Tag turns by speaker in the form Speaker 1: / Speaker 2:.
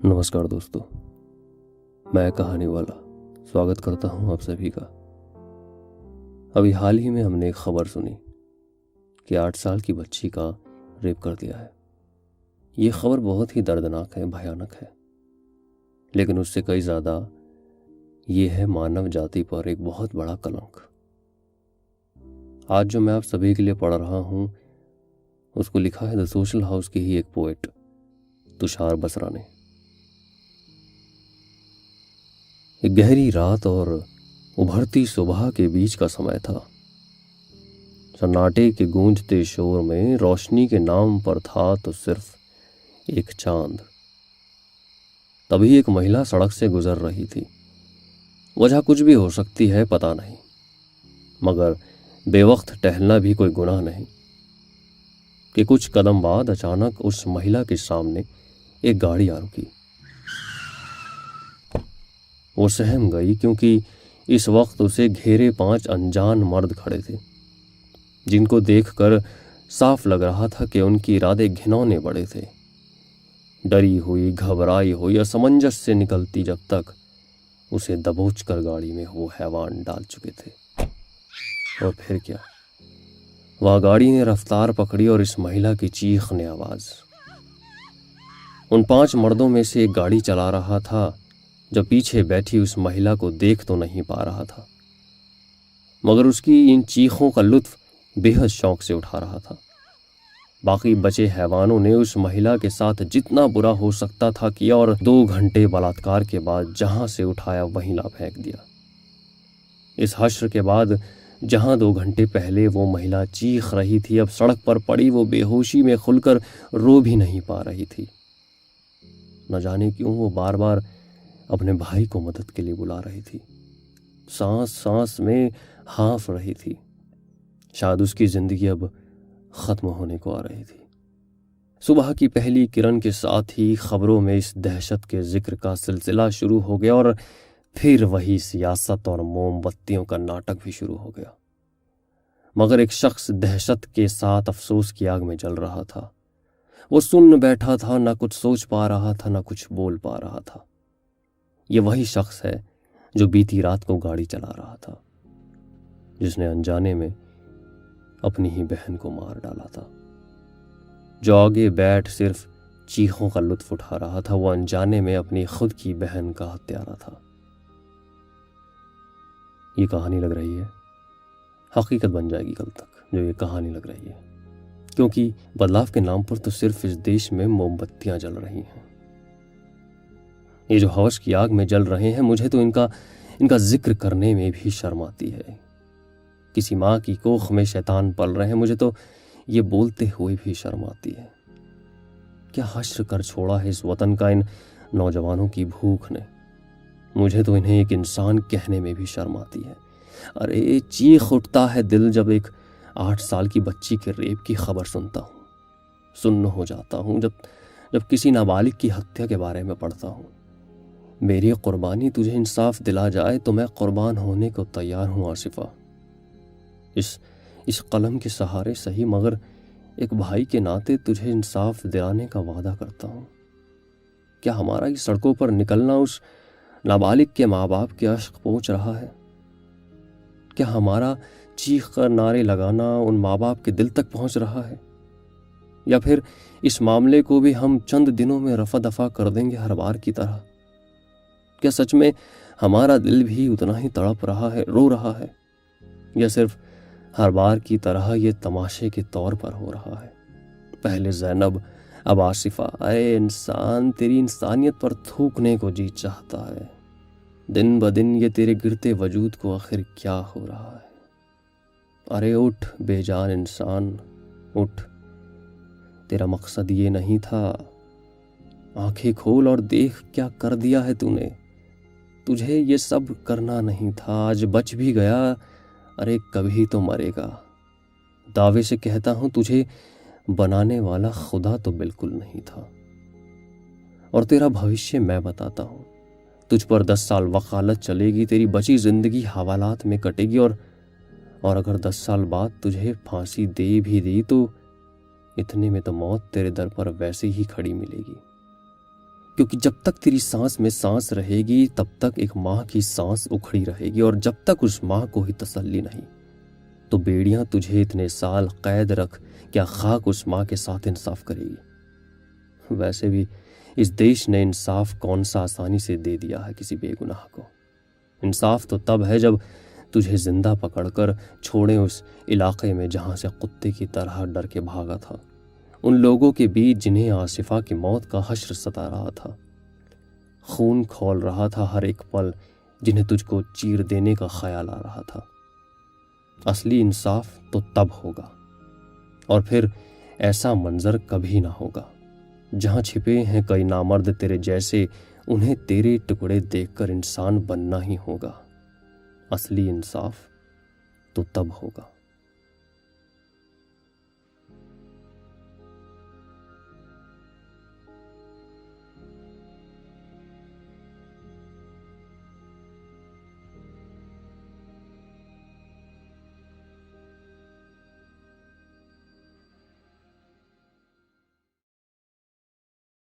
Speaker 1: नमस्कार दोस्तों, मैं कहानी वाला स्वागत करता हूं आप सभी का। अभी हाल ही में हमने एक खबर सुनी कि 8 साल की बच्ची का रेप कर दिया है। ये खबर बहुत ही दर्दनाक है, भयानक है, लेकिन उससे कई ज़्यादा ये है मानव जाति पर एक बहुत बड़ा कलंक। आज जो मैं आप सभी के लिए पढ़ रहा हूं उसको लिखा है द सोशल हाउस के ही एक पोएट तुषार बसरा ने। एक गहरी रात और उभरती सुबह के बीच का समय था। सन्नाटे के गूंजते शोर में रोशनी के नाम पर था तो सिर्फ एक चांद। तभी एक महिला सड़क से गुजर रही थी। वजह कुछ भी हो सकती है, पता नहीं, मगर बेवक्त टहलना भी कोई गुनाह नहीं कि कुछ कदम बाद अचानक उस महिला के सामने एक गाड़ी आ रुकी। वो सहम गई क्योंकि इस वक्त उसे घेरे 5 अनजान मर्द खड़े थे, जिनको देखकर साफ लग रहा था कि उनके इरादे घिनौने बड़े थे। डरी हुई, घबराई हुई, असमंजस से निकलती जब तक उसे दबोच कर गाड़ी में वो हैवान डाल चुके थे। और फिर क्या, वह गाड़ी ने रफ्तार पकड़ी और इस महिला की चीख ने आवाज। उन 5 मर्दों में से एक गाड़ी चला रहा था जो पीछे बैठी उस महिला को देख तो नहीं पा रहा था, मगर उसकी इन चीखों का लुत्फ बेहद शौक से उठा रहा था। बाकी बचे हैवानों ने उस महिला के साथ जितना बुरा हो सकता था किया और 2 घंटे बलात्कार के बाद जहां से उठाया वहीं ला फेंक दिया। इस हश्र के बाद जहां 2 घंटे पहले वो महिला चीख रही थी, अब सड़क पर पड़ी वो बेहोशी में खुलकर रो भी नहीं पा रही थी। न जाने क्यों वो बार बार अपने भाई को मदद के लिए बुला रही थी, सांस सांस में हाँफ रही थी। शायद उसकी जिंदगी अब खत्म होने को आ रही थी। सुबह की पहली किरण के साथ ही खबरों में इस दहशत के जिक्र का सिलसिला शुरू हो गया और फिर वही सियासत और मोमबत्तियों का नाटक भी शुरू हो गया। मगर एक शख्स दहशत के साथ अफसोस की आग में जल रहा था। वो सुन बैठा था, ना कुछ सोच पा रहा था, ना कुछ बोल पा रहा था। ये वही शख्स है जो बीती रात को गाड़ी चला रहा था, जिसने अनजाने में अपनी ही बहन को मार डाला था। जो आगे बैठ सिर्फ चीखों का लुत्फ उठा रहा था, वो अनजाने में अपनी खुद की बहन का हत्यारा था। ये कहानी लग रही है, हकीकत बन जाएगी कल तक जो ये कहानी लग रही है, क्योंकि बदलाव के नाम पर तो सिर्फ इस देश में मोमबत्तियां जल रही हैं। ये जो हौश की आग में जल रहे हैं, मुझे तो इनका जिक्र करने में भी शर्म आती है। किसी माँ की कोख में शैतान पल रहे हैं, मुझे तो ये बोलते हुए भी शर्म आती है। क्या हश्र कर छोड़ा है इस वतन का इन नौजवानों की भूख ने। मुझे तो इन्हें एक इंसान कहने में भी शर्म आती है। अरे चीख उठता है दिल जब एक 8 साल की बच्ची के रेप की खबर सुनता हूँ। सुन्न हो जाता हूँ जब किसी नाबालिग की हत्या के बारे में पढ़ता हूँ। मेरी कुर्बानी तुझे इंसाफ दिला जाए तो मैं कुर्बान होने को तैयार हूँ आसिफा। इस कलम के सहारे सही, मगर एक भाई के नाते तुझे इंसाफ दिलाने का वादा करता हूँ। क्या हमारा इस सड़कों पर निकलना उस नाबालिग के माँ बाप के अश्क पहुँच रहा है? क्या हमारा चीख कर नारे लगाना उन माँ बाप के दिल तक पहुँच रहा है? या फिर इस मामले को भी हम चंद दिनों में रफा दफा कर देंगे हर बार की तरह? क्या सच में हमारा दिल भी उतना ही तड़प रहा है, रो रहा है, या सिर्फ हर बार की तरह ये तमाशे के तौर पर हो रहा है? पहले ज़ैनब, अब आसिफा। अरे इंसान, तेरी इंसानियत पर थूकने को जी चाहता है। दिन ब दिन ये तेरे गिरते वजूद को आखिर क्या हो रहा है? अरे उठ बेजान इंसान, उठ। तेरा मकसद ये नहीं था। आंखें खोल और देख क्या कर दिया है तूने। तुझे ये सब करना नहीं था, आज बच भी गया, अरे कभी तो मरेगा। दावे से कहता हूं तुझे बनाने वाला खुदा तो बिल्कुल नहीं था। और तेरा भविष्य मैं बताता हूं। तुझ पर 10 साल वकालत चलेगी, तेरी बची जिंदगी हवालात में कटेगी, और अगर 10 साल बाद तुझे फांसी दे भी दी तो इतने में तो मौत तेरे दर पर वैसे ही खड़ी मिलेगी। क्योंकि जब तक तेरी सांस में सांस रहेगी तब तक एक माँ की सांस उखड़ी रहेगी, और जब तक उस माँ को ही तसल्ली नहीं तो बेड़ियां तुझे इतने साल कैद रख क्या खाक उस माँ के साथ इंसाफ करेगी। वैसे भी इस देश ने इंसाफ कौन सा आसानी से दे दिया है किसी बेगुनाह को। इंसाफ तो तब है जब तुझे जिंदा पकड़कर छोड़े उस इलाके में जहां से कुत्ते की तरह डर के भागा था, उन लोगों के बीच जिन्हें आसिफा की मौत का हश्र सता रहा था, खून खौल रहा था हर एक पल, जिन्हें तुझको चीर देने का ख्याल आ रहा था। असली इंसाफ तो तब होगा, और फिर ऐसा मंजर कभी ना होगा जहां छिपे हैं कई नामर्द तेरे जैसे, उन्हें तेरे टुकड़े देखकर इंसान बनना ही होगा। असली इंसाफ तो तब होगा।